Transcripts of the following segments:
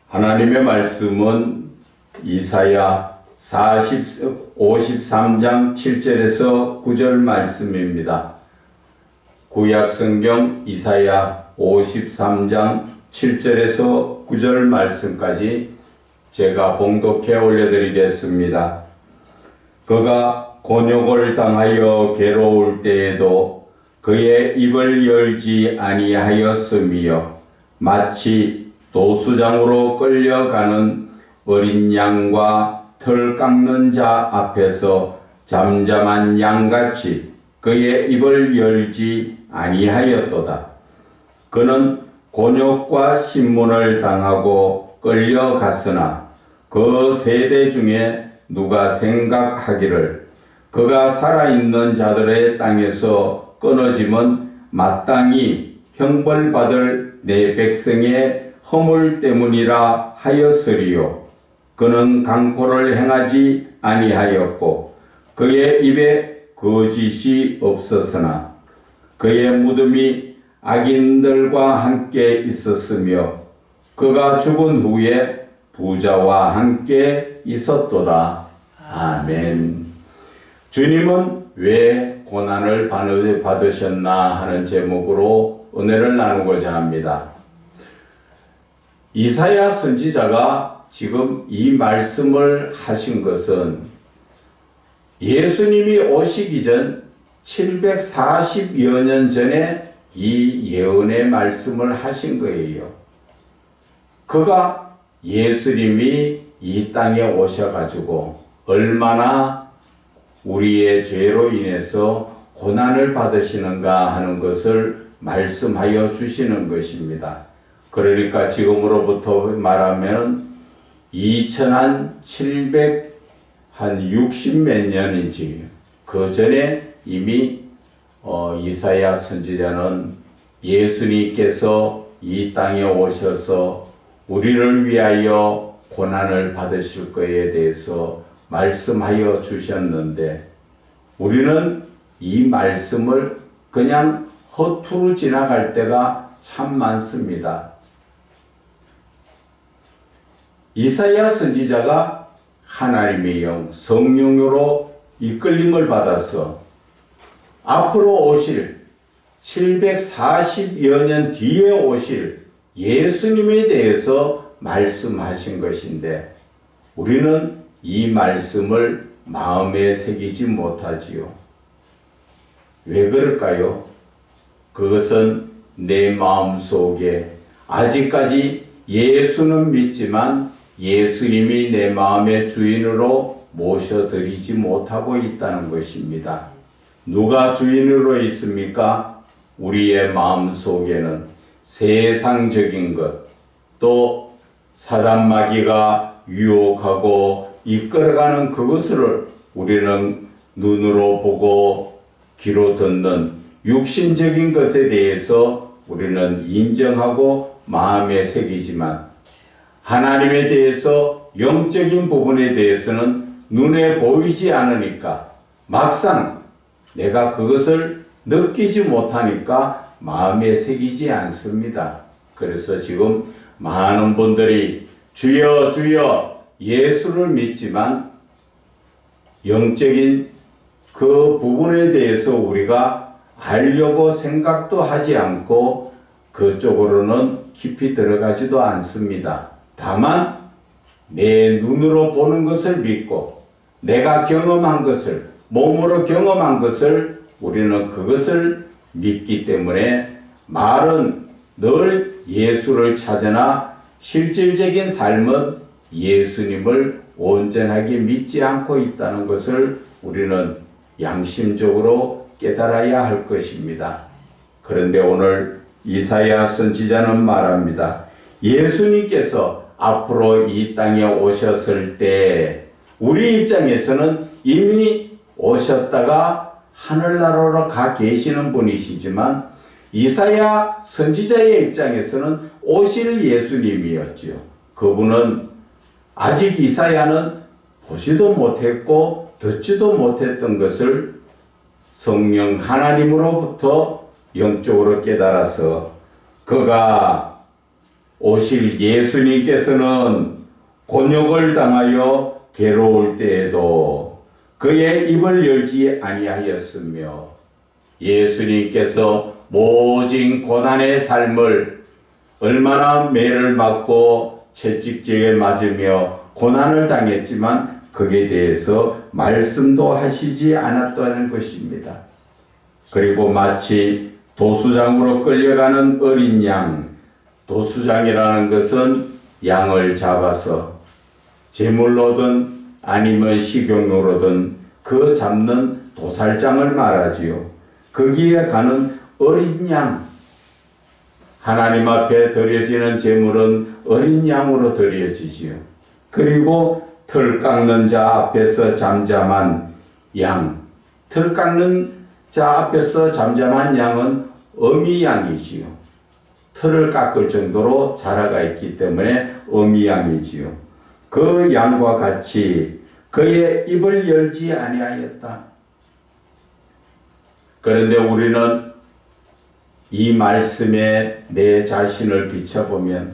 하나님의 말씀은 이사야 53장 7절에서 9절 말씀입니다. 구약 성경 이사야 53장 7절에서 9절 말씀까지 제가 봉독해 올려드리겠습니다. 그가 곤욕을 당하여 괴로울 때에도 그의 입을 열지 아니하였으며 마치 도수장으로 끌려가는 어린 양과 털 깎는 자 앞에서 잠잠한 양같이 그의 입을 열지 아니하였도다. 그는 곤욕과 신문을 당하고 끌려갔으나 그 세대 중에 누가 생각하기를 그가 살아있는 자들의 땅에서 끊어짐은 마땅히 형벌받을 내 백성의 허물 때문이라 하였으리요. 그는 강포를 행하지 아니하였고 그의 입에 거짓이 없었으나 그의 무덤이 악인들과 함께 있었으며 그가 죽은 후에 부자와 함께 있었도다. 아멘. 주님은 왜 고난을 받으셨나 하는 제목으로 은혜를 나누고자 합니다. 이사야 선지자가 지금 이 말씀을 하신 것은 예수님이 오시기 전 740여 년 전에 이 예언의 말씀을 하신 거예요. 그가 예수님이 이 땅에 오셔가지고 얼마나 우리의 죄로 인해서 고난을 받으시는가 하는 것을 말씀하여 주시는 것입니다. 그러니까 지금으로부터 말하면 2760 몇 년인지 그 전에 이미 이사야 선지자는 예수님께서 이 땅에 오셔서 우리를 위하여 고난을 받으실 것에 대해서 말씀하여 주셨는데 우리는 이 말씀을 그냥 허투루 지나갈 때가 참 많습니다. 이사야 선지자가 하나님의 영, 성령으로 이끌림을 받아서 앞으로 오실 740여 년 뒤에 오실 예수님에 대해서 말씀하신 것인데 우리는 이 말씀을 마음에 새기지 못하지요. 왜 그럴까요? 그것은 내 마음속에 아직까지 예수는 믿지만 예수님이 내 마음의 주인으로 모셔드리지 못하고 있다는 것입니다. 누가 주인으로 있습니까? 우리의 마음속에는 세상적인 것, 또 사단 마귀가 유혹하고 이끌어가는 그것을 우리는 눈으로 보고 귀로 듣는 육신적인 것에 대해서 우리는 인정하고 마음에 새기지만 하나님에 대해서 영적인 부분에 대해서는 눈에 보이지 않으니까 막상 내가 그것을 느끼지 못하니까 마음에 새기지 않습니다. 그래서 지금 많은 분들이 주여 주여 예수를 믿지만 영적인 그 부분에 대해서 우리가 알려고 생각도 하지 않고 그쪽으로는 깊이 들어가지도 않습니다. 다만 내 눈으로 보는 것을 믿고 내가 경험한 것을 몸으로 경험한 것을 우리는 그것을 믿기 때문에 말은 늘 예수를 찾으나 실질적인 삶은 예수님을 온전하게 믿지 않고 있다는 것을 우리는 양심적으로 깨달아야 할 것입니다. 그런데 오늘 이사야 선지자는 말합니다. 예수님께서 앞으로 이 땅에 오셨을 때 우리 입장에서는 이미 오셨다가 하늘나라로 가 계시는 분이시지만 이사야 선지자의 입장에서는 오실 예수님이었지요. 그분은 아직 이사야는 보지도 못했고 듣지도 못했던 것을 성령 하나님으로부터 영적으로 깨달아서 그가 오실 예수님께서는 곤욕을 당하여 괴로울 때에도 그의 입을 열지 아니하였으며 예수님께서 모진 고난의 삶을 얼마나 매를 맞고 채찍질에 맞으며 고난을 당했지만 거기에 대해서 말씀도 하시지 않았다는 것입니다. 그리고 마치 도수장으로 끌려가는 어린 양, 도수장이라는 것은 양을 잡아서 제물로든 아니면 식용으로든 그 잡는 도살장을 말하지요. 거기에 가는 어린 양, 하나님 앞에 드려지는 제물은 어린 양으로 드려지지요. 그리고 털 깎는 자 앞에서 잠잠한 양, 털 깎는 자 앞에서 잠잠한 양은 어미 양이지요. 털을 깎을 정도로 자라가 있기 때문에 어미 양이지요. 그 양과 같이 그의 입을 열지 아니하였다. 그런데 우리는 이 말씀에 내 자신을 비춰보면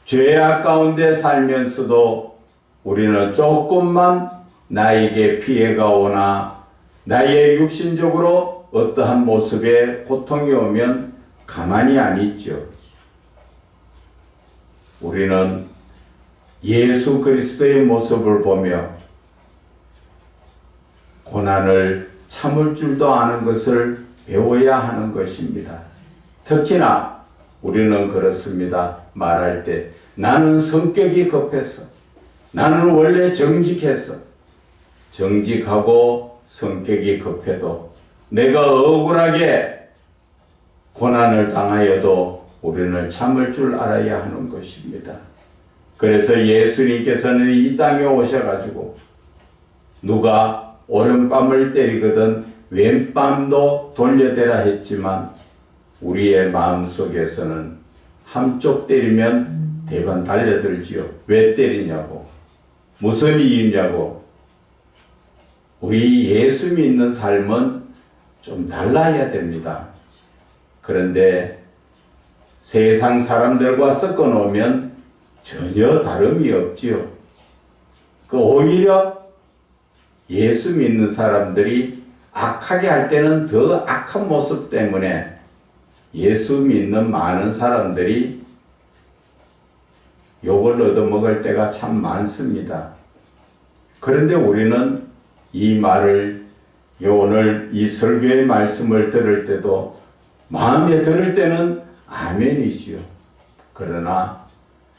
죄악 가운데 살면서도 우리는 조금만 나에게 피해가 오나 나의 육신적으로 어떠한 모습에 고통이 오면 가만히 안 있죠. 우리는 예수 그리스도의 모습을 보며 고난을 참을 줄도 아는 것을 배워야 하는 것입니다. 특히나 우리는 그렇습니다. 말할 때 나는 성격이 급해서, 나는 원래 정직해서, 정직하고 성격이 급해도 내가 억울하게 고난을 당하여도 우리는 참을 줄 알아야 하는 것입니다. 그래서 예수님께서는 이 땅에 오셔가지고 누가 오른밤을 때리거든 왼밤도 돌려대라 했지만 우리의 마음속에서는 한쪽 때리면 대번 달려들지요. 왜 때리냐고, 무슨 이유냐고. 우리 예수 믿는 삶은 좀 달라야 됩니다. 그런데 세상 사람들과 섞어 놓으면 전혀 다름이 없지요. 오히려 예수 믿는 사람들이 악하게 할 때는 더 악한 모습 때문에 예수 믿는 많은 사람들이 욕을 얻어먹을 때가 참 많습니다. 그런데 우리는 이 말을, 오늘 이 설교의 말씀을 들을 때도 마음에 들을 때는 아멘이지요. 그러나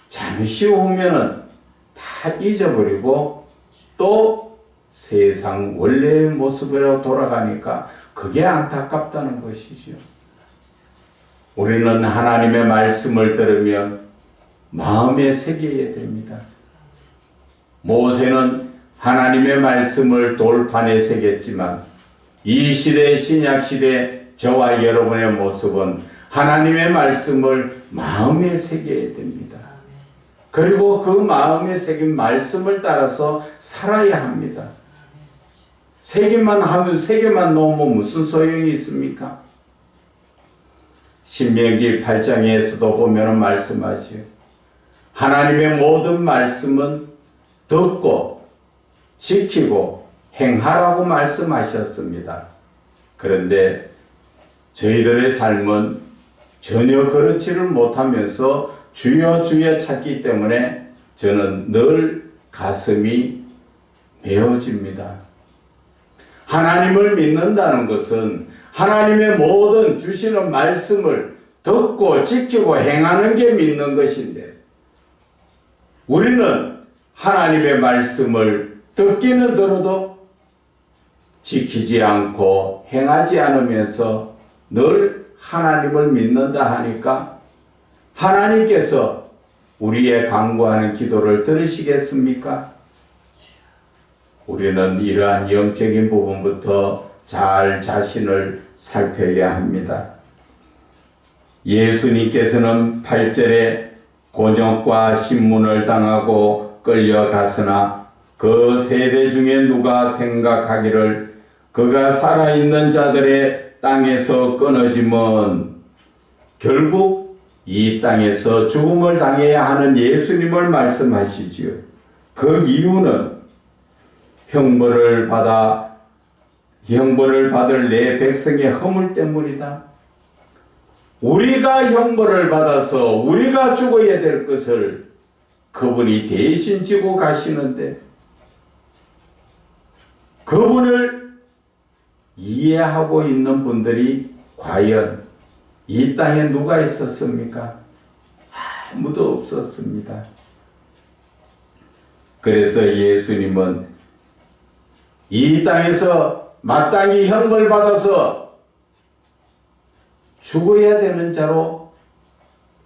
잠시 후면은 다 잊어버리고 또 세상 원래의 모습으로 돌아가니까 그게 안타깝다는 것이죠. 우리는 하나님의 말씀을 들으면 마음에 새겨야 됩니다. 모세는 하나님의 말씀을 돌판에 새겼지만 이 시대, 신약 시대 저와 여러분의 모습은 하나님의 말씀을 마음에 새겨야 됩니다. 그리고 그 마음에 새긴 말씀을 따라서 살아야 합니다. 새기만 하면, 새기만 놓으면 무슨 소용이 있습니까? 신명기 8장에서도 보면 말씀하지요. 하나님의 모든 말씀은 듣고 지키고 행하라고 말씀하셨습니다. 그런데 저희들의 삶은 전혀 그렇지를 못하면서 주여 주여 찾기 때문에 저는 늘 가슴이 메어집니다. 하나님을 믿는다는 것은 하나님의 모든 주시는 말씀을 듣고 지키고 행하는 게 믿는 것인데 우리는 하나님의 말씀을 듣기는 들어도 지키지 않고 행하지 않으면서 늘 하나님을 믿는다 하니까 하나님께서 우리의 간구하는 기도를 들으시겠습니까? 우리는 이러한 영적인 부분부터 잘 자신을 살펴야 합니다. 예수님께서는 8절에 곤욕과 신문을 당하고 끌려갔으나 그 세대 중에 누가 생각하기를 그가 살아있는 자들의 땅에서 끊어짐은 결국 이 땅에서 죽음을 당해야 하는 예수님을 말씀하시지요. 그 이유는 형벌을 받을 내 백성의 허물 때문이다. 우리가 형벌을 받아서 우리가 죽어야 될 것을 그분이 대신 지고 가시는데, 그분을 이해하고 있는 분들이 과연 이 땅에 누가 있었습니까? 아무도 없었습니다. 그래서 예수님은 이 땅에서 마땅히 형벌받아서 죽어야 되는 자로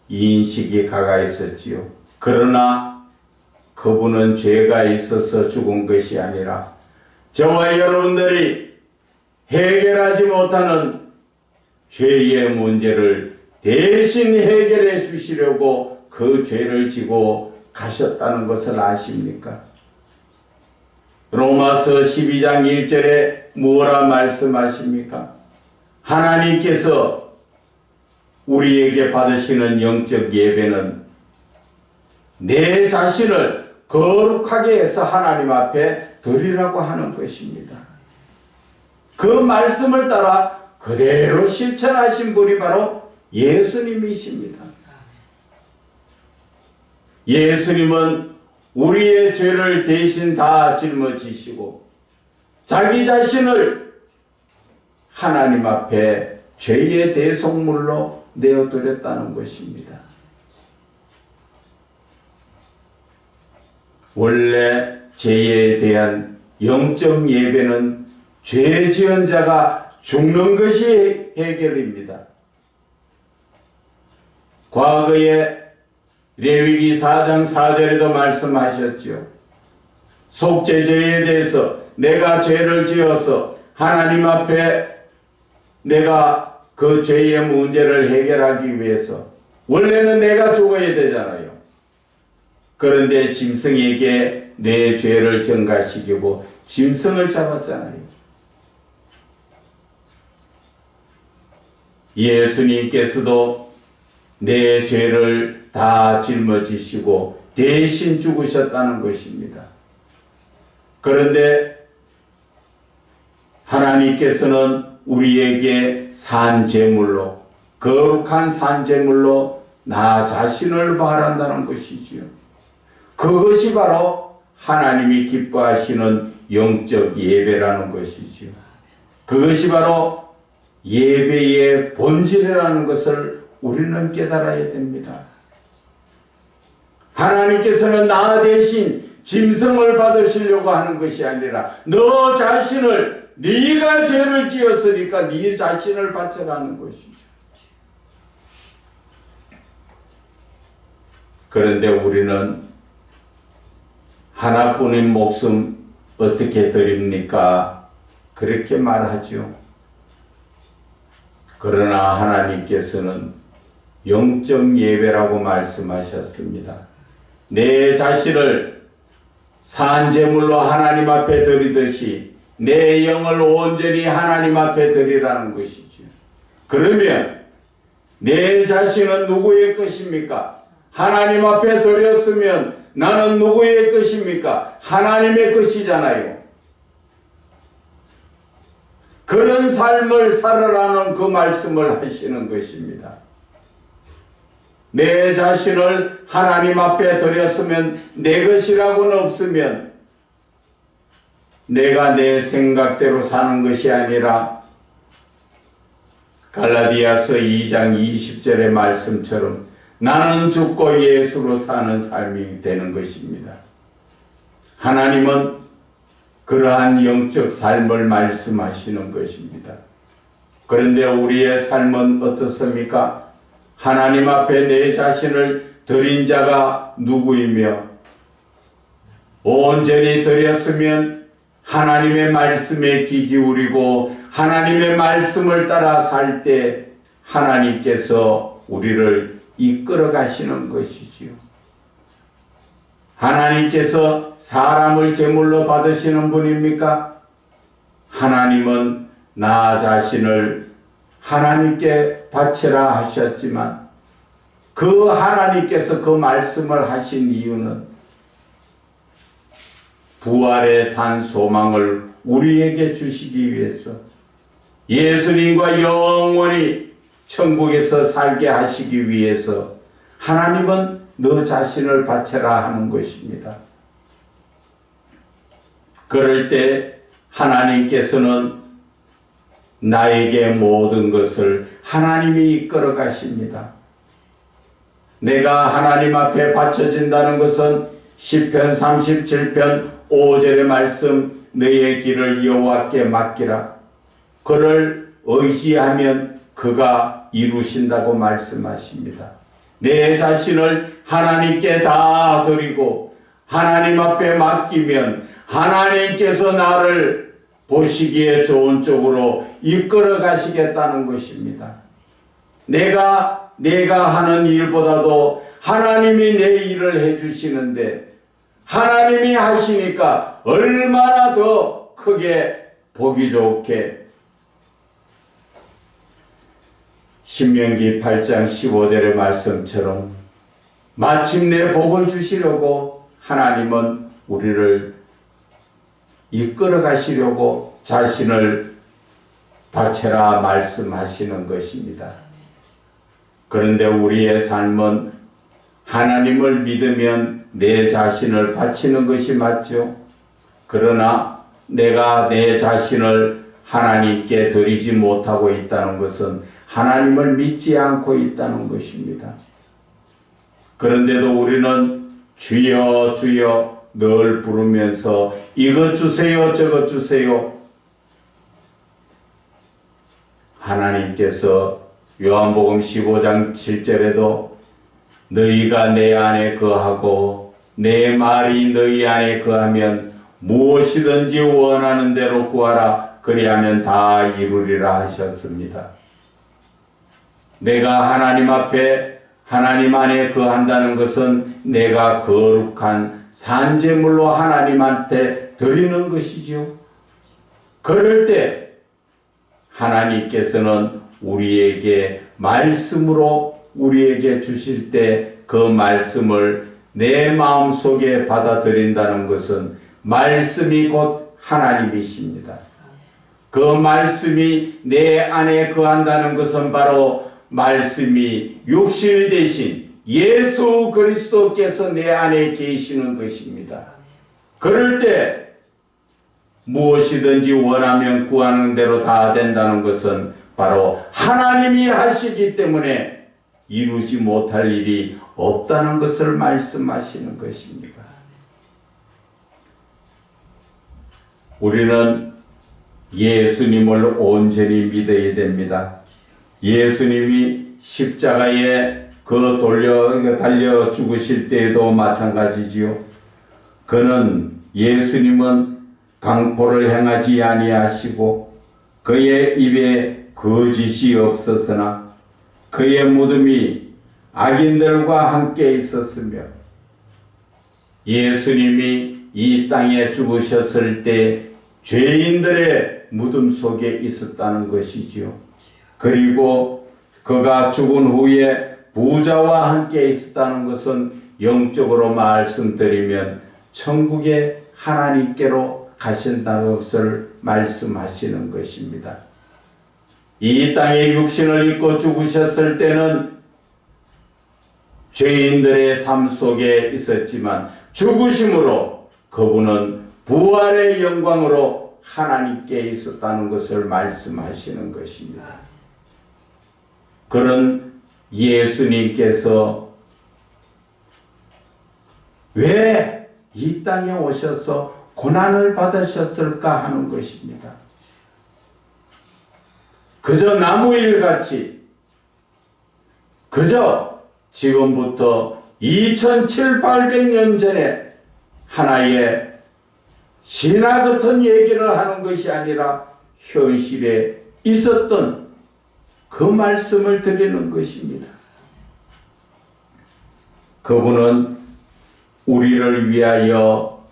인식이 가가 있었지요. 그러나 그분은 죄가 있어서 죽은 것이 아니라 저와 여러분들이 해결하지 못하는 죄의 문제를 대신 해결해 주시려고 그 죄를 지고 가셨다는 것을 아십니까? 로마서 12장 1절에 뭐라 말씀하십니까? 하나님께서 우리에게 받으시는 영적 예배는 내 자신을 거룩하게 해서 하나님 앞에 드리라고 하는 것입니다. 그 말씀을 따라 그대로 실천하신 분이 바로 예수님이십니다. 예수님은 우리의 죄를 대신 다 짊어지시고 자기 자신을 하나님 앞에 죄의 대속물로 내어드렸다는 것입니다. 원래 죄에 대한 영적 예배는 죄 지은 자가 죽는 것이 해결입니다. 과거에 레위기 4장 4절에도 말씀하셨죠. 속죄죄에 대해서 내가 죄를 지어서 하나님 앞에 내가 그 죄의 문제를 해결하기 위해서 원래는 내가 죽어야 되잖아요. 그런데 짐승에게 내 죄를 전가시키고 짐승을 잡았잖아요. 예수님께서도 내 죄를 다 짊어지시고 대신 죽으셨다는 것입니다. 그런데 하나님께서는 우리에게 산제물로, 거룩한 산제물로 나 자신을 바란다는 것이지요. 그것이 바로 하나님이 기뻐하시는 영적 예배라는 것이지요. 그것이 바로 예배의 본질이라는 것을 우리는 깨달아야 됩니다. 하나님께서는 나 대신 짐승을 받으시려고 하는 것이 아니라 너 자신을, 네가 죄를 지었으니까 네 자신을 바쳐라는 것이죠. 그런데 우리는 하나뿐인 목숨 어떻게 드립니까? 그렇게 말하죠. 그러나 하나님께서는 영적 예배라고 말씀하셨습니다. 내 자신을 산제물로 하나님 앞에 드리듯이 내 영을 온전히 하나님 앞에 드리라는 것이죠. 그러면 내 자신은 누구의 것입니까? 하나님 앞에 드렸으면 나는 누구의 것입니까? 하나님의 것이잖아요. 그런 삶을 살아라는 그 말씀을 하시는 것입니다. 내 자신을 하나님 앞에 드렸으면 내 것이라고는 없으면 내가 내 생각대로 사는 것이 아니라 갈라디아서 2장 20절의 말씀처럼 나는 죽고 예수로 사는 삶이 되는 것입니다. 하나님은 그러한 영적 삶을 말씀하시는 것입니다. 그런데 우리의 삶은 어떻습니까? 하나님 앞에 내 자신을 드린 자가 누구이며 온전히 드렸으면 하나님의 말씀에 귀 기울이고 하나님의 말씀을 따라 살 때 하나님께서 우리를 이끌어 가시는 것이지요. 하나님께서 사람을 제물로 받으시는 분입니까? 하나님은 나 자신을 하나님께 바치라 하셨지만 그 하나님께서 그 말씀을 하신 이유는 부활의 산 소망을 우리에게 주시기 위해서, 예수님과 영원히 천국에서 살게 하시기 위해서 하나님은 너 자신을 바쳐라 하는 것입니다. 그럴 때 하나님께서는 나에게 모든 것을 하나님이 이끌어 가십니다. 내가 하나님 앞에 바쳐진다는 것은 시편 37편 5절의 말씀, 너의 길을 여호와께 맡기라. 그를 의지하면 그가 이루신다고 말씀하십니다. 내 자신을 하나님께 다 드리고 하나님 앞에 맡기면 하나님께서 나를 보시기에 좋은 쪽으로 이끌어 가시겠다는 것입니다. 내가 하는 일보다도 하나님이 내 일을 해주시는데, 하나님이 하시니까 얼마나 더 크게 보기 좋게. 신명기 8장 15절의 말씀처럼 마침내 복을 주시려고 하나님은 우리를 이끌어 가시려고 자신을 바쳐라 말씀하시는 것입니다. 그런데 우리의 삶은 하나님을 믿으면 내 자신을 바치는 것이 맞죠. 그러나 내가 내 자신을 하나님께 드리지 못하고 있다는 것은 하나님을 믿지 않고 있다는 것입니다. 그런데도 우리는 주여 주여 늘 부르면서 이것 주세요 저것 주세요. 하나님께서 요한복음 15장 7절에도 너희가 내 안에 거하고 내 말이 너희 안에 거하면 무엇이든지 원하는 대로 구하라 그리하면 다 이루리라 하셨습니다. 내가 하나님 앞에 하나님 안에 거한다는 것은 내가 거룩한 산제물로 하나님한테 드리는 것이죠. 그럴 때 하나님께서는 우리에게 말씀으로 우리에게 주실 때 그 말씀을 내 마음속에 받아들인다는 것은 말씀이 곧 하나님이십니다. 그 말씀이 내 안에 거한다는 것은 바로 말씀이 육신이 되신 예수 그리스도께서 내 안에 계시는 것입니다. 그럴 때 무엇이든지 원하면 구하는 대로 다 된다는 것은 바로 하나님이 하시기 때문에 이루지 못할 일이 없다는 것을 말씀하시는 것입니다. 우리는 예수님을 온전히 믿어야 됩니다. 예수님이 십자가에 달려 죽으실 때에도 마찬가지지요. 예수님은 강포를 행하지 아니하시고 그의 입에 거짓이 없었으나 그의 무덤이 악인들과 함께 있었으며, 예수님이 이 땅에 죽으셨을 때 죄인들의 무덤 속에 있었다는 것이지요. 그리고 그가 죽은 후에 부자와 함께 있었다는 것은 영적으로 말씀드리면 천국에 하나님께로 가신다는 것을 말씀하시는 것입니다. 이 땅에 육신을 입고 죽으셨을 때는 죄인들의 삶 속에 있었지만 죽으심으로 그분은 부활의 영광으로 하나님께 있었다는 것을 말씀하시는 것입니다. 그런 예수님께서 왜 이 땅에 오셔서 고난을 받으셨을까 하는 것입니다. 그저 나무일같이 그저 지금부터 2700~800년 전에 하나의 신화 같은 얘기를 하는 것이 아니라 현실에 있었던 그 말씀을 드리는 것입니다. 그분은 우리를 위하여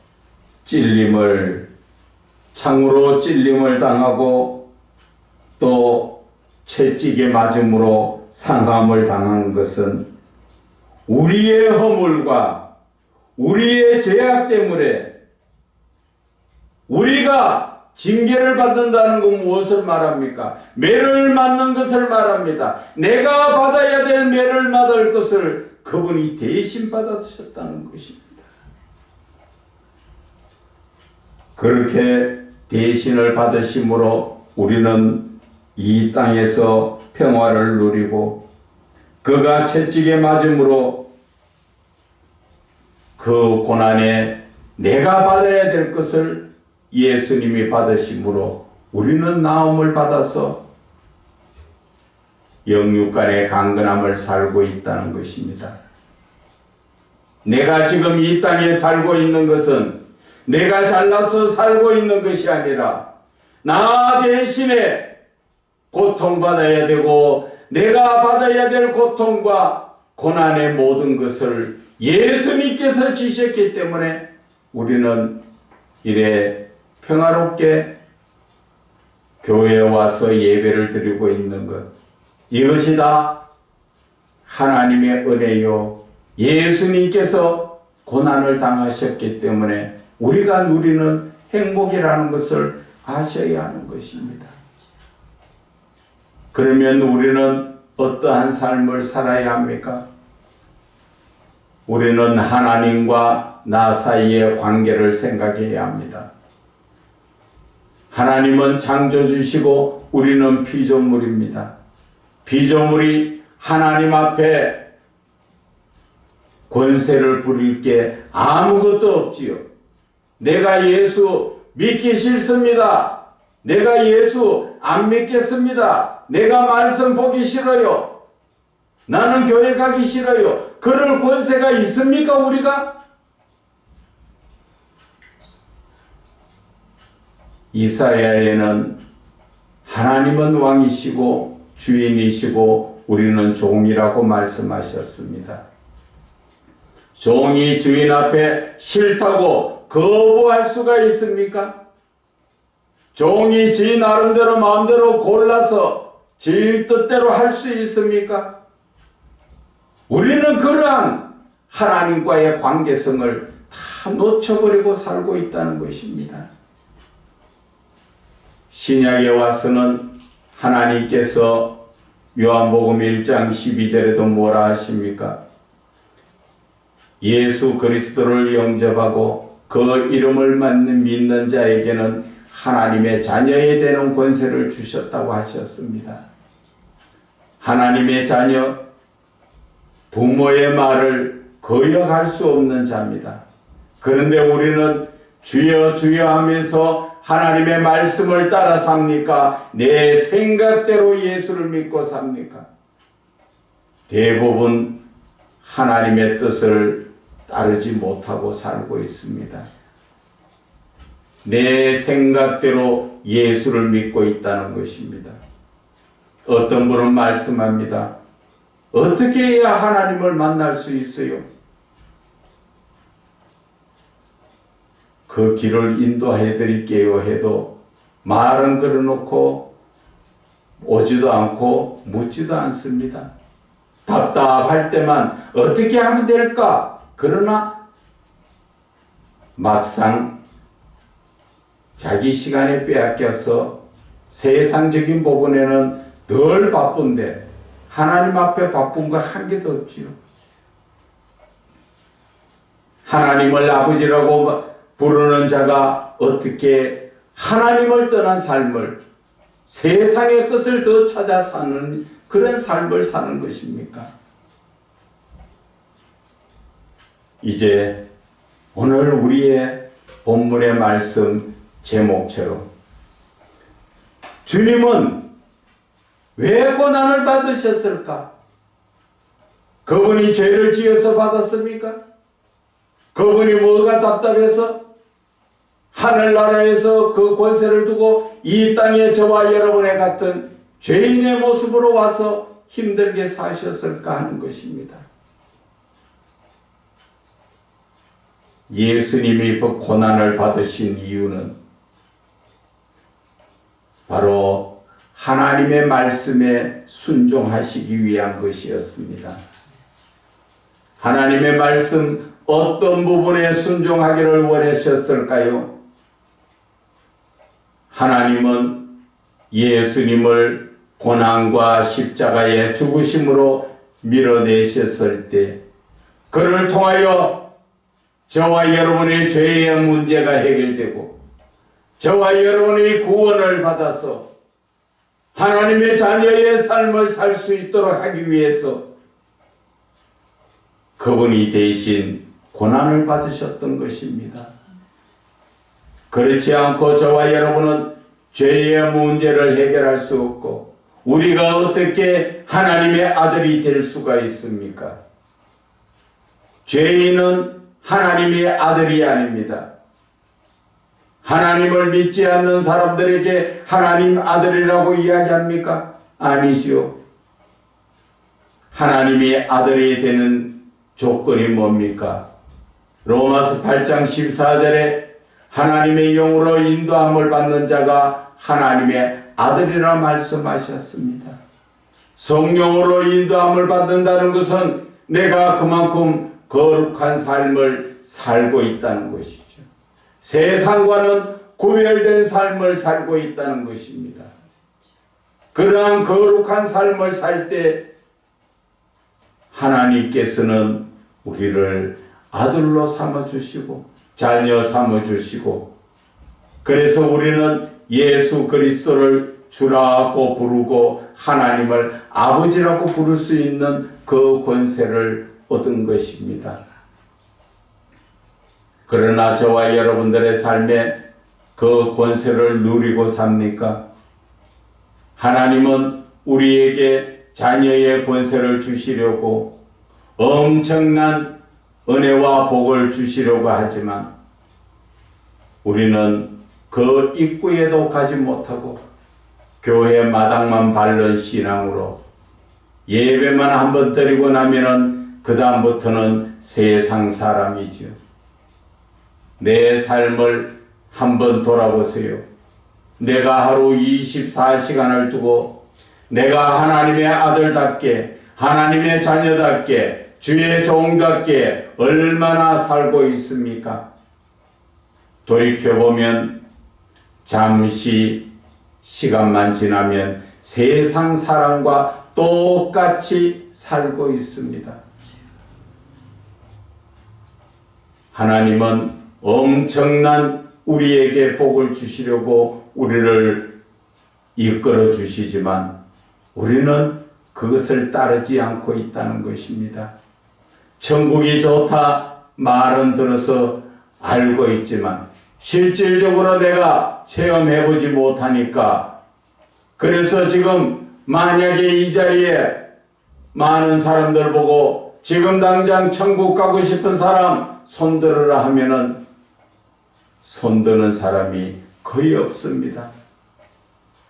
창으로 찔림을 당하고 또 채찍에 맞음으로 상함을 당한 것은 우리의 허물과 우리의 죄악 때문에 우리가 징계를 받는다는 건 무엇을 말합니까? 매를 맞는 것을 말합니다. 내가 받아야 될 매를 받을 것을 그분이 대신 받으셨다는 것입니다. 그렇게 대신을 받으심으로 우리는 이 땅에서 평화를 누리고 그가 채찍에 맞음으로 그 고난에 내가 받아야 될 것을 예수님이 받으심으로 우리는 나음을 받아서 영육간의 강건함을 살고 있다는 것입니다. 내가 지금 이 땅에 살고 있는 것은 내가 잘나서 살고 있는 것이 아니라 나 대신에 고통받아야 되고 내가 받아야 될 고통과 고난의 모든 것을 예수님께서 지셨기 때문에 우리는 이래 평화롭게 교회에 와서 예배를 드리고 있는 것, 이것이 다 하나님의 은혜요. 예수님께서 고난을 당하셨기 때문에 우리가 누리는 행복이라는 것을 아셔야 하는 것입니다. 그러면 우리는 어떠한 삶을 살아야 합니까? 우리는 하나님과 나 사이의 관계를 생각해야 합니다. 하나님은 창조주시고 우리는 피조물입니다. 피조물이 하나님 앞에 권세를 부릴 게 아무것도 없지요. 내가 예수 믿기 싫습니다. 내가 예수 안 믿겠습니다. 내가 말씀 보기 싫어요. 나는 교회 가기 싫어요. 그럴 권세가 있습니까, 우리가? 이사야에는 하나님은 왕이시고 주인이시고 우리는 종이라고 말씀하셨습니다. 종이 주인 앞에 싫다고 거부할 수가 있습니까? 종이 지 나름대로 마음대로 골라서 지 뜻대로 할 수 있습니까? 우리는 그러한 하나님과의 관계성을 다 놓쳐버리고 살고 있다는 것입니다. 신약에 와서는 하나님께서 요한복음 1장 12절에도 뭐라 하십니까? 예수 그리스도를 영접하고 그 이름을 믿는 자에게는 하나님의 자녀이 되는 권세를 주셨다고 하셨습니다. 하나님의 자녀, 부모의 말을 거역할 수 없는 자입니다. 그런데 우리는 주여 주여 하면서 하나님의 말씀을 따라 삽니까? 내 생각대로 예수를 믿고 삽니까? 대부분 하나님의 뜻을 따르지 못하고 살고 있습니다. 내 생각대로 예수를 믿고 있다는 것입니다. 어떤 분은 말씀합니다. 어떻게 해야 하나님을 만날 수 있어요? 그 길을 인도해 드릴게요 해도 말은 걸어놓고 오지도 않고 묻지도 않습니다. 답답할 때만 어떻게 하면 될까? 그러나 막상 자기 시간에 빼앗겨서 세상적인 부분에는 늘 바쁜데 하나님 앞에 바쁜 거 한 개도 없지요. 하나님을 아버지라고 부르는 자가 어떻게 하나님을 떠난 삶을, 세상의 것을 더 찾아 사는 그런 삶을 사는 것입니까? 이제 오늘 우리의 본문의 말씀 제목처럼 주님은 왜 고난을 받으셨을까? 그분이 죄를 지어서 받았습니까? 그분이 뭐가 답답해서 하늘나라에서 그 권세를 두고 이 땅에 저와 여러분의 같은 죄인의 모습으로 와서 힘들게 사셨을까 하는 것입니다. 예수님이 그 고난을 받으신 이유는 바로 하나님의 말씀에 순종하시기 위한 것이었습니다. 하나님의 말씀 어떤 부분에 순종하기를 원하셨을까요? 하나님은 예수님을 고난과 십자가의 죽으심으로 밀어내셨을 때 그를 통하여 저와 여러분의 죄의 문제가 해결되고 저와 여러분의 구원을 받아서 하나님의 자녀의 삶을 살 수 있도록 하기 위해서 그분이 대신 고난을 받으셨던 것입니다. 그렇지 않고 저와 여러분은 죄의 문제를 해결할 수 없고 우리가 어떻게 하나님의 아들이 될 수가 있습니까? 죄인은 하나님의 아들이 아닙니다. 하나님을 믿지 않는 사람들에게 하나님 아들이라고 이야기합니까? 아니죠. 하나님의 아들이 되는 조건이 뭡니까? 로마서 8장 14절에 하나님의 영으로 인도함을 받는 자가 하나님의 아들이라 말씀하셨습니다. 성령으로 인도함을 받는다는 것은 내가 그만큼 거룩한 삶을 살고 있다는 것이죠. 세상과는 구별된 삶을 살고 있다는 것입니다. 그러한 거룩한 삶을 살 때 하나님께서는 우리를 아들로 삼아주시고 자녀 삼아주시고 그래서 우리는 예수 그리스도를 주라고 부르고 하나님을 아버지라고 부를 수 있는 그 권세를 얻은 것입니다. 그러나 저와 여러분들의 삶에 그 권세를 누리고 삽니까? 하나님은 우리에게 자녀의 권세를 주시려고 엄청난 은혜와 복을 주시려고 하지만 우리는 그 입구에도 가지 못하고 교회 마당만 밟는 신앙으로 예배만 한번 드리고 나면은 그 다음부터는 세상 사람이죠. 내 삶을 한번 돌아보세요. 내가 하루 24시간을 두고 내가 하나님의 아들답게 하나님의 자녀답게 주의 종답게 얼마나 살고 있습니까? 돌이켜보면 잠시 시간만 지나면 세상 사람과 똑같이 살고 있습니다. 하나님은 엄청난 우리에게 복을 주시려고 우리를 이끌어 주시지만 우리는 그것을 따르지 않고 있다는 것입니다. 천국이 좋다 말은 들어서 알고 있지만 실질적으로 내가 체험해보지 못하니까 그래서 지금 만약에 이 자리에 많은 사람들 보고 지금 당장 천국 가고 싶은 사람 손들으라 하면은 손드는 사람이 거의 없습니다.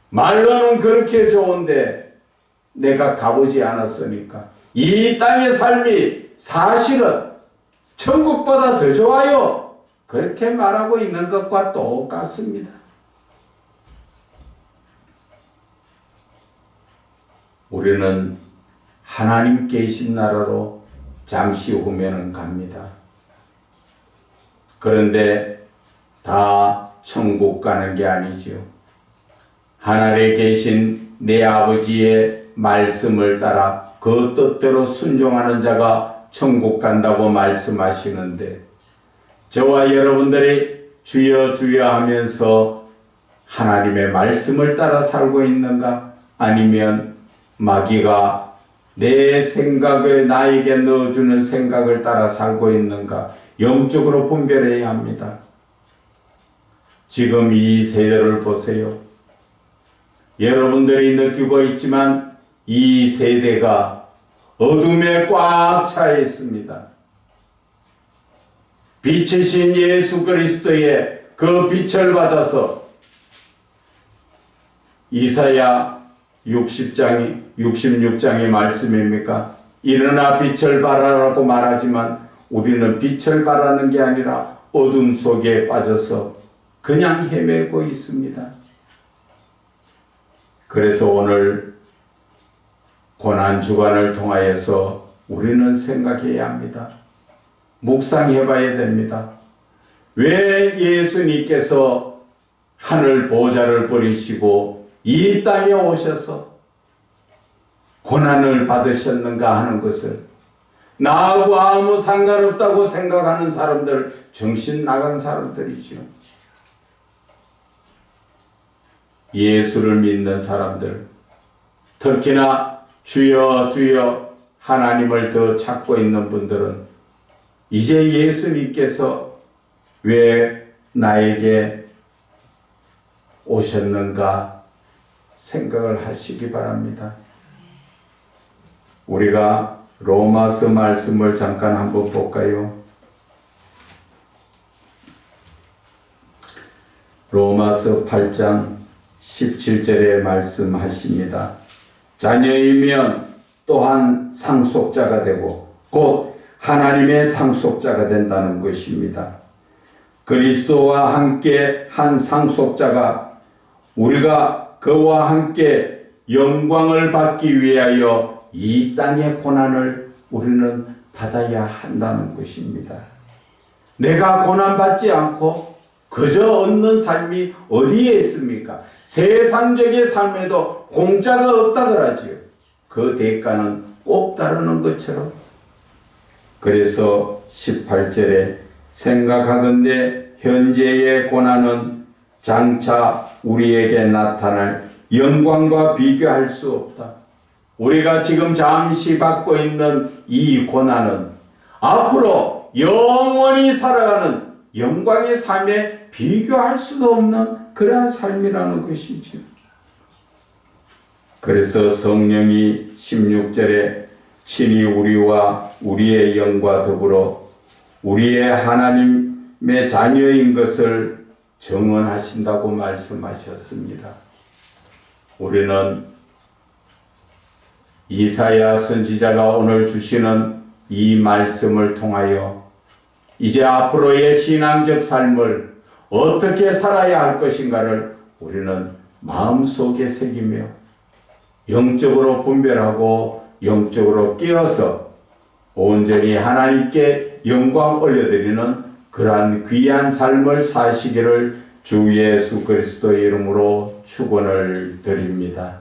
말로는 그렇게 좋은데 내가 가보지 않았으니까 이 땅의 삶이 사실은 천국보다 더 좋아요. 그렇게 말하고 있는 것과 똑같습니다. 우리는 하나님 계신 나라로 잠시 후면은 갑니다. 그런데 다 천국 가는 게 아니죠. 하늘에 계신 내 아버지의 말씀을 따라 그 뜻대로 순종하는 자가 천국 간다고 말씀하시는데 저와 여러분들이 주여 주여 하면서 하나님의 말씀을 따라 살고 있는가? 아니면 마귀가 내 생각을 나에게 넣어주는 생각을 따라 살고 있는가? 영적으로 분별해야 합니다. 지금 이 세대를 보세요. 여러분들이 느끼고 있지만 이 세대가 어둠에 꽉 차 있습니다. 빛이신 예수 그리스도의 그 빛을 받아서 이사야 66장의 말씀입니까? 일어나 빛을 발하라고 말하지만 우리는 빛을 발하는 게 아니라 어둠 속에 빠져서 그냥 헤매고 있습니다. 그래서 오늘 고난 주간을 통하여서 우리는 생각해야 합니다. 묵상해 봐야 됩니다. 왜 예수님께서 하늘 보좌를 버리시고 이 땅에 오셔서 고난을 받으셨는가 하는 것을 나하고 아무 상관없다고 생각하는 사람들, 정신 나간 사람들이죠. 예수를 믿는 사람들, 특히나 주여 주여 하나님을 더 찾고 있는 분들은 이제 예수님께서 왜 나에게 오셨는가 생각을 하시기 바랍니다. 우리가 로마서 말씀을 잠깐 한번 볼까요? 로마서 8장 17절에 말씀하십니다. 자녀이면 또한 상속자가 되고 곧 하나님의 상속자가 된다는 것입니다. 그리스도와 함께 한 상속자가 우리가 그와 함께 영광을 받기 위하여 이 땅의 고난을 우리는 받아야 한다는 것입니다. 내가 고난받지 않고 그저 얻는 삶이 어디에 있습니까? 세상적인 삶에도 공짜가 없다 그러지요. 그 대가는 꼭 따르는 것처럼. 그래서 18절에 생각하건대 현재의 고난은 장차 우리에게 나타날 영광과 비교할 수 없다. 우리가 지금 잠시 받고 있는 이 고난은 앞으로 영원히 살아가는 영광의 삶에 비교할 수도 없는 그러한 삶이라는 것이죠. 그래서 성령이 16절에 친히 우리와 우리의 영과 더불어 우리의 하나님의 자녀인 것을 증언하신다고 말씀하셨습니다. 우리는 이사야 선지자가 오늘 주시는 이 말씀을 통하여 이제 앞으로의 신앙적 삶을 어떻게 살아야 할 것인가를 우리는 마음속에 새기며 영적으로 분별하고 영적으로 깨어서 온전히 하나님께 영광 올려드리는 그러한 귀한 삶을 사시기를 주 예수 그리스도의 이름으로 축원을 드립니다.